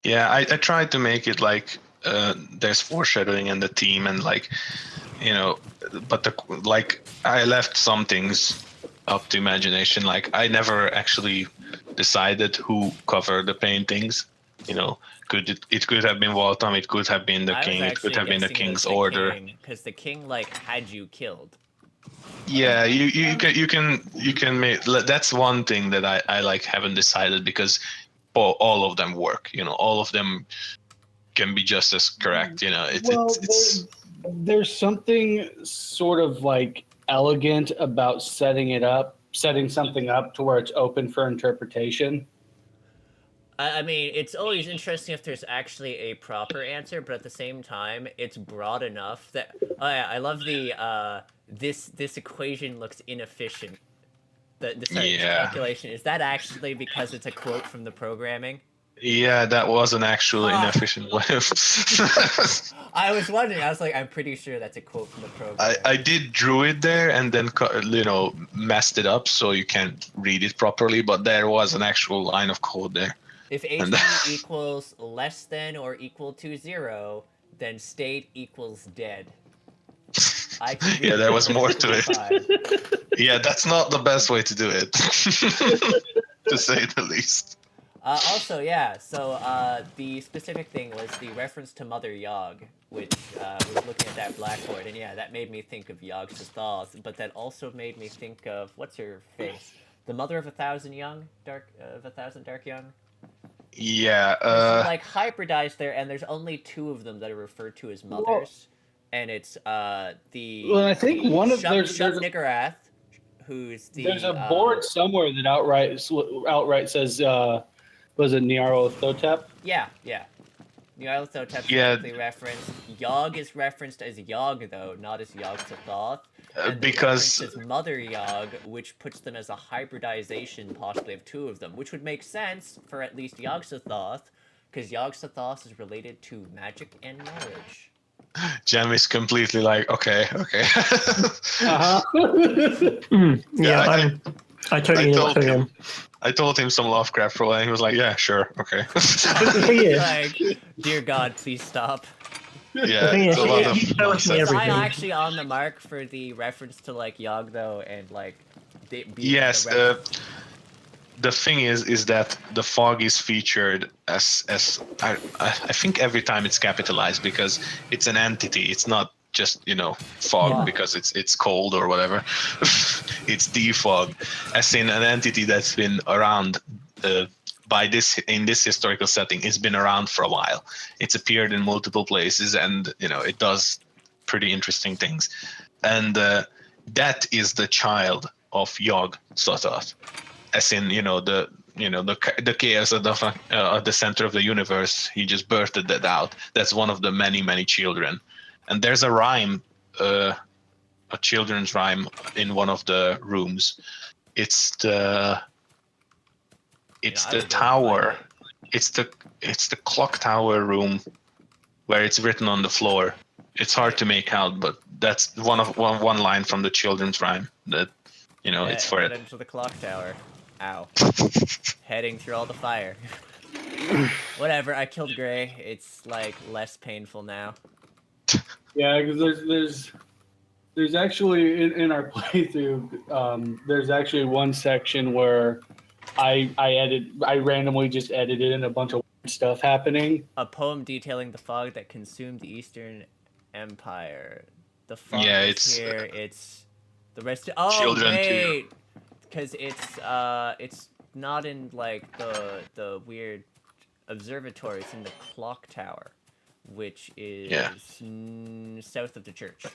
Yeah, I tried to make it like there's foreshadowing in the team and like, but I left some things up to imagination. Like I never actually decided who covered the paintings. It could have been Waltham, it could have been the I was king, it could actually have been the guessing it was king's the order. king, because the king like had you killed. Yeah, you can make. That's one thing that I like haven't decided, because all of them work. All of them can be just as correct. It's There's something sort of like elegant about setting something up to where it's open for interpretation. I mean, it's always interesting if there's actually a proper answer, but at the same time, it's broad enough that I love the this equation looks inefficient. The certain calculation, is that actually because it's a quote from the programming? Yeah, that was an actual inefficient way of. I was wondering. I was like, I'm pretty sure that's a quote from the program. I did drew it there and then messed it up so you can't read it properly, but there was an actual line of code there. If HP equals less than or equal to 0, then state equals dead. Yeah, there was more to it. Yeah, that's not the best way to do it, to say the least. Also, yeah, so the specific thing was the reference to Mother Yogg, which was looking at that blackboard, and yeah, that made me think of Yogg Sothoth, but that also made me think of, what's her face? The mother of 1,000 Dark Young? Yeah. She, like, hybridized there, and there's only 2 of them that are referred to as mothers, and it's the... Well, I think one of there's Niggurath, who's the... There's a board somewhere that outright says... was it Nyarlathotep? Yeah. Nyarlathotep is directly referenced. Yogg is referenced as Yogg, though, not as Yogg Sothoth. Because is Mother Yogg, which puts them as a hybridization, possibly, of 2 of them, which would make sense for at least Yogg Sothoth, because Yogg Sothoth is related to magic and knowledge. Jem is completely like, okay. Yeah, I totally know what's going on. I told him some Lovecraft role, and he was like, "Yeah, sure, okay." Like, dear God, please stop. Yeah, it's a lot of I'm actually on the mark for the reference to like Yogg, though, and like. Yes, the thing is that the fog is featured as I think every time it's capitalized because it's an entity. It's not just fog because it's cold or whatever. It's the fog, as in an entity that's been around in this historical setting. It's been around for a while. It's appeared in multiple places, and it does pretty interesting things. And that is the child of Yogg Sothoth, as in the chaos at the center of the universe. He just birthed that out. That's one of the many children. And there's a rhyme, a children's rhyme in one of the rooms. It's the tower. It's the clock tower room where it's written on the floor. It's hard to make out, but that's one line from the children's rhyme that it's for it. Into the clock tower. Ow. Heading through all the fire. Whatever, I killed Gray. It's like less painful now. Yeah, because there's actually in our playthrough, there's actually one section where I randomly just edited in a bunch of weird stuff happening. A poem detailing the fog that consumed the Eastern Empire. The fog it's here. It's the rest. Children wait, because it's not in like the weird observatory. It's in the clock tower, which is south of the church.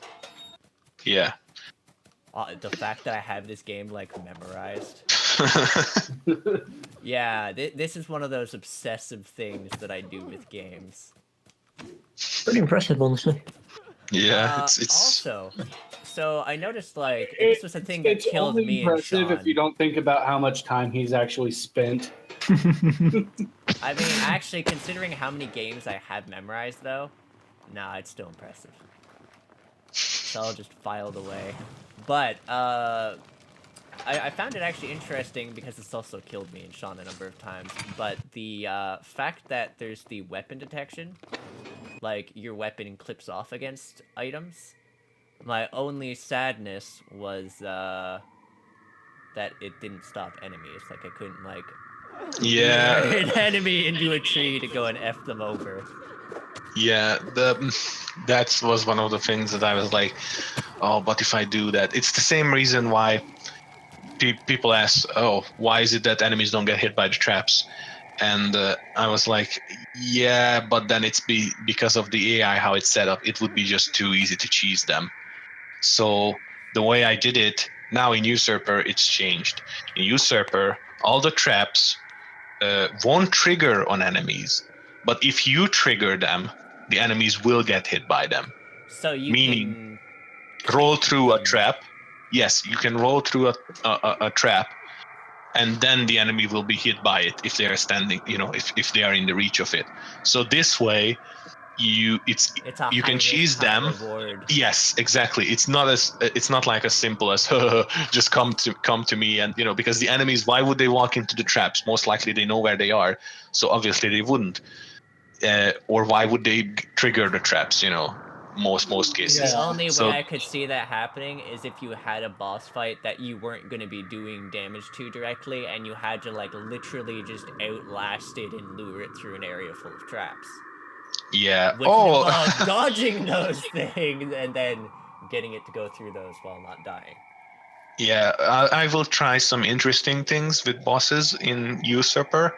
Yeah. The fact that I have this game like memorized. Yeah, this is one of those obsessive things that I do with games. Pretty impressive, honestly. Yeah, it's also. So I noticed like this was a thing that killed me and Sean. It's only impressive if you don't think about how much time he's actually spent. I mean, actually, considering how many games I have memorized, though, nah, it's still impressive. So I'll just file it away. But I found it actually interesting because it's also killed me and Sean a number of times. But the fact that there's the weapon detection, like your weapon clips off against items. My only sadness was that it didn't stop enemies. Like I couldn't like Yeah, lure an enemy into a tree to go and F them over. yeah. That was one of the things that I was like, oh, but if I do that, it's the same reason why people ask, oh, why is it that enemies don't get hit by the traps? And I was like, yeah, but then it's because of the AI, how it's set up. It would be just too easy to cheese them. So the way I did it now in Usurper, it's changed. In Usurper, all the traps won't trigger on enemies, but if you trigger them, the enemies will get hit by them. So you Meaning, can roll change through a them. trap. Yes, you can roll through a trap, and then the enemy will be hit by it if they are standing. If they are in the reach of it. So this way, you a you high can risk, cheese high them. reward. Yes, exactly. It's not like as simple as just come to me, and because the enemies, why would they walk into the traps? Most likely they know where they are, so obviously they wouldn't. Or why would they trigger the traps? Most cases. The only way So I could see that happening is if you had a boss fight that you weren't going to be doing damage to directly, and you had to like literally just outlast it and lure it through an area full of traps. yeah. Which involves dodging those things and then getting it to go through those while not dying. Yeah, I will try some interesting things with bosses in Usurper.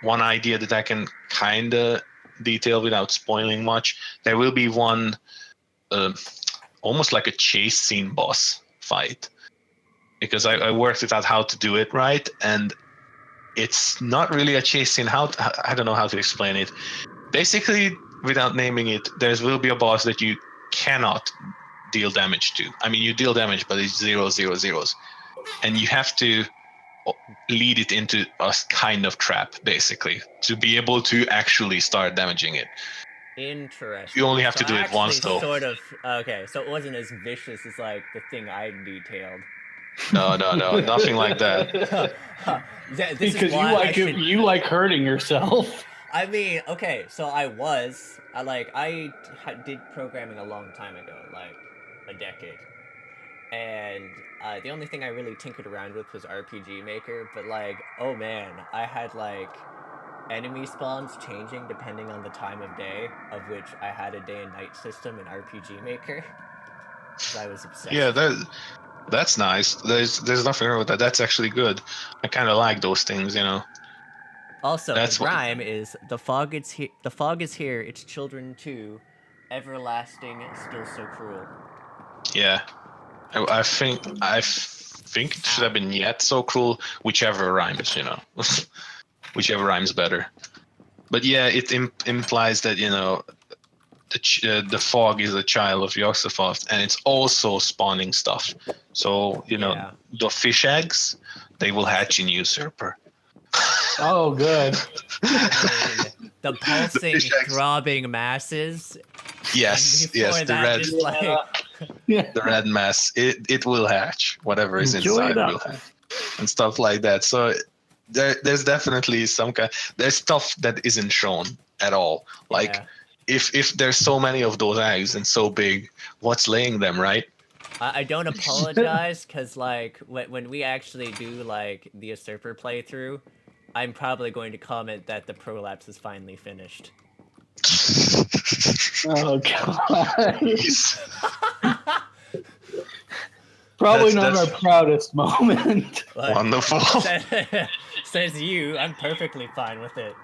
One idea that I can kind of detail without spoiling much. There will be one, almost like a chase scene boss fight, because I worked it out how to do it right, and it's not really a chase scene. I don't know how to explain it. Basically, without naming it, there will be a boss that you cannot deal damage to. I mean, you deal damage, but it's 0, 0, 0s, and you have to lead it into a kind of trap, basically, to be able to actually start damaging it. Interesting. You only have So to do I it once, actually though. sort of okay. So it wasn't as vicious as like the thing I detailed. No, nothing like that. This Because is why you like hurting yourself. I mean, okay, so I did programming a long time ago, like a decade, and the only thing I really tinkered around with was RPG Maker. But like, oh man, I had like enemy spawns changing depending on the time of day, of which I had a day and night system in RPG Maker. Because I was obsessed. Yeah, that's nice. There's nothing wrong with that. That's actually good. I kind of like those things. Also, That's the what. rhyme is the fog is here. The fog is here. Its children too, everlasting, still so cruel. Yeah, I think it should have been yet so cruel. Whichever rhymes, whichever rhymes better. But yeah, it implies that the fog is a child of Yogg-Sothoth, and it's also spawning stuff. So Yeah. the fish eggs, they will hatch in Usurper. Oh, good. I mean, the pulsing, fish eggs. throbbing masses. Yes, And before the that, red, just like the red mass. It will hatch. Whatever is Enjoy inside that. will hatch, and stuff like that. So there's definitely some kind. There's stuff that isn't shown at all. Like yeah. if there's so many of those eggs and so big, what's laying them, right? I don't apologize, because like when we actually do like the Usurper playthrough, I'm probably going to comment that the prolapse is finally finished. Oh god. Please. Probably That's- not our proudest moment. Like, Wonderful. says you. I'm perfectly fine with it.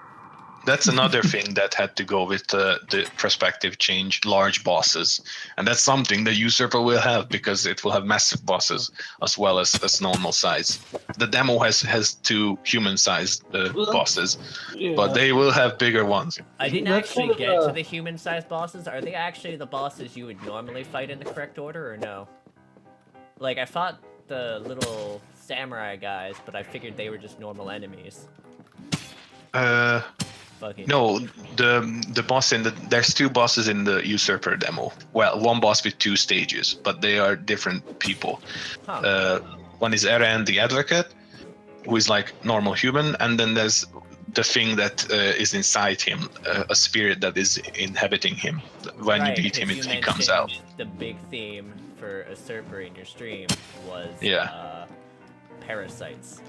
That's another thing that had to go with the perspective change, large bosses. And that's something that Usurper will have, because it will have massive bosses as well as normal size. The demo has 2 human-sized bosses, Yeah. but they will have bigger ones. I didn't That's actually kind of get a- to the human-sized bosses. Are they actually the bosses you would normally fight in the correct order, or no? Like, I fought the little samurai guys, but I figured they were just normal enemies. fucking. No, the boss there's two bosses in the Usurper demo. Well, one boss with two stages, but they are different people. Huh. One is Eren the Advocate, who is like normal human, and then there's the thing that is inside him, a spirit that is inhabiting him. When you Right, beat him, 'cause you it comes out. mentioned the big theme for Usurper in your stream was parasites.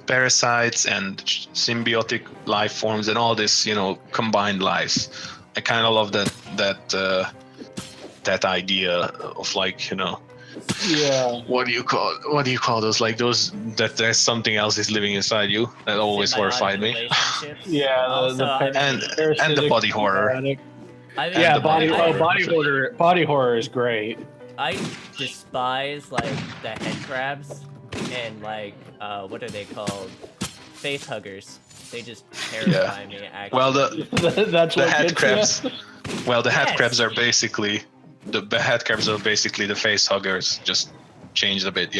Parasites and symbiotic life forms and all this, combined lives. I kind of love that idea of like, Yeah. what do you call those? Like those that there's something else is living inside you. That always Symbiotic horrified me. relationships. Yeah, Also, I And mean, and the body horror. I mean, Yeah, the body horror. Body horror is great. I despise like the head crabs and like what are they called? Face huggers. They just terrify me. Actually. Well, That's the what head gets crabs. ya. Well, the head Yes. crabs are basically the head crabs are basically the face huggers, just changed a bit.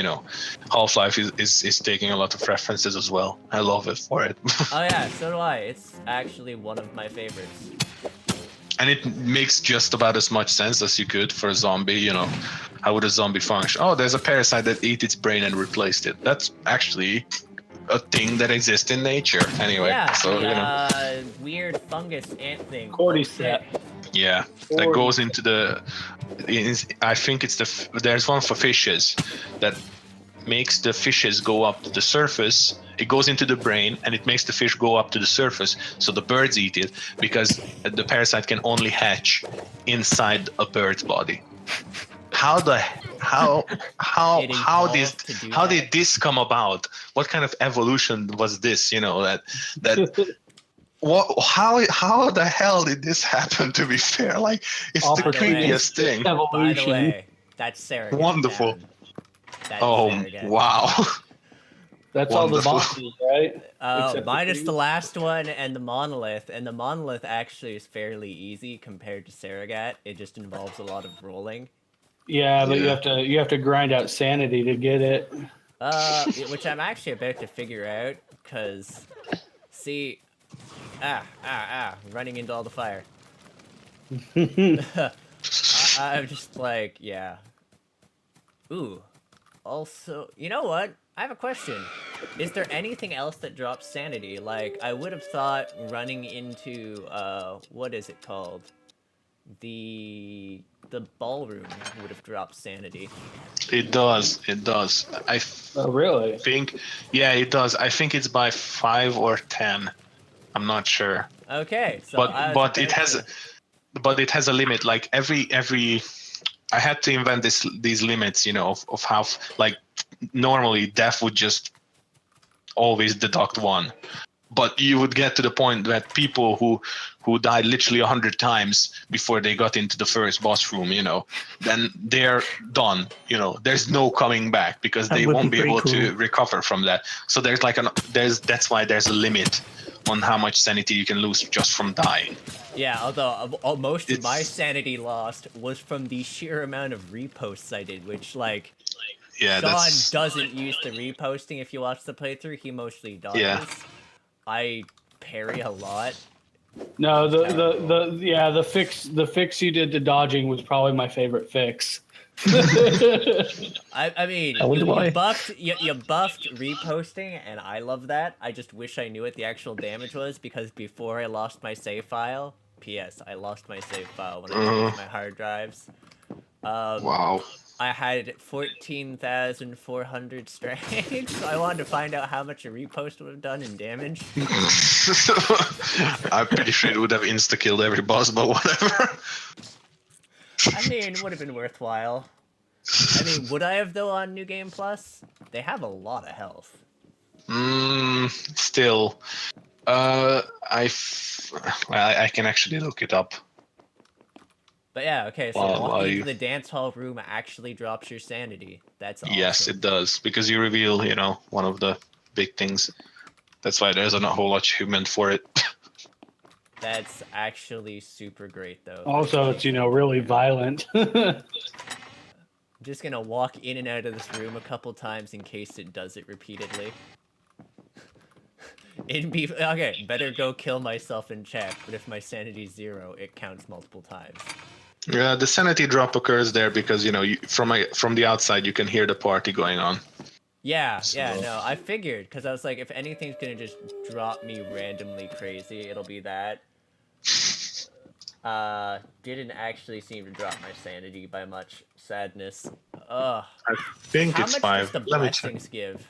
Half-Life is taking a lot of references as well. I love it for it. Oh yeah, so do I. It's actually one of my favorites. And it makes just about as much sense as you could for a zombie. How would a zombie function? Oh, there's a parasite that ate its brain and replaced it. That's actually a thing that exists in nature. Anyway, Yeah, so the weird fungus ant thing. Cordyceps. yeah, that goes into the. I think it's there's one for fishes that makes the fishes go up to the surface. It goes into the brain and it makes the fish go up to the surface. So the birds eat it because the parasite can only hatch inside a bird's body. How did this come about? What kind of evolution was this? How the hell did this happen? To be fair, like it's the creepiest thing. By the Evolution. way, that's Sarah. Wonderful. That's Sarah. Wow. That's all the Wonderful. bosses, right? Except Minus the the last one and the monolith, and the monolith actually is fairly easy compared to Surrogate. It just involves a lot of rolling. Yeah, but Yeah. you have to grind out sanity to get it. Which I'm actually about to figure out, cause see, running into all the fire. I'm just like, yeah. Ooh. Also, you know what? I have a question. Is there anything else that drops sanity? Like, I would have thought running into, what is it called? The ballroom would have dropped sanity. It does. Oh, really? Think, yeah, it does. I think it's by 5 or 10. I'm not sure. Okay, so But it has a limit. Like every I had to invent these limits, of how like normally death would just always deduct 1. But you would get to the point that people who died literally 100 times before they got into the first boss room, then they're done. There's no coming back because That they would won't be be able pretty to recover from that. So there's that's why there's a limit on how much sanity you can lose just from dying. Yeah, although most of my sanity lost was from the sheer amount of reposts I did, which like Yeah, Sean doesn't use the reposting. If you watch the playthrough, he mostly does. Yeah. I parry a lot. No, the fix you did to dodging was probably my favorite fix. I mean, I wonder why. you buffed reposting, and I love that. I just wish I knew what the actual damage was, because before I lost my save file, P.S. I lost my save file when I changed my hard drives. Wow. I had 14,400 strength, so I wanted to find out how much a repost would have done in damage. I'm pretty sure it would have insta-killed every boss, but whatever. I mean, it would have been worthwhile. I mean, would I have, though, on New Game Plus? They have a lot of health. Still. I can actually look it up. But yeah, okay, so walking into the dance hall room actually drops your sanity. That's awesome. Yes, it does, because you reveal, one of the big things. That's why there's not a whole lot of achievement for it. That's actually super great, though. Also, it's really violent. I'm just gonna walk in and out of this room a couple times in case it does it repeatedly. Okay, better go kill myself in chat, but if my sanity's 0, it counts multiple times. Yeah, the sanity drop occurs there because from the outside you can hear the party going on. Yeah, no, I figured, because I was like, if anything's gonna just drop me randomly crazy, it'll be that. Didn't actually seem to drop my sanity by much. Sadness. Ugh. I think How it's much 5. does the Let me check. blessings give?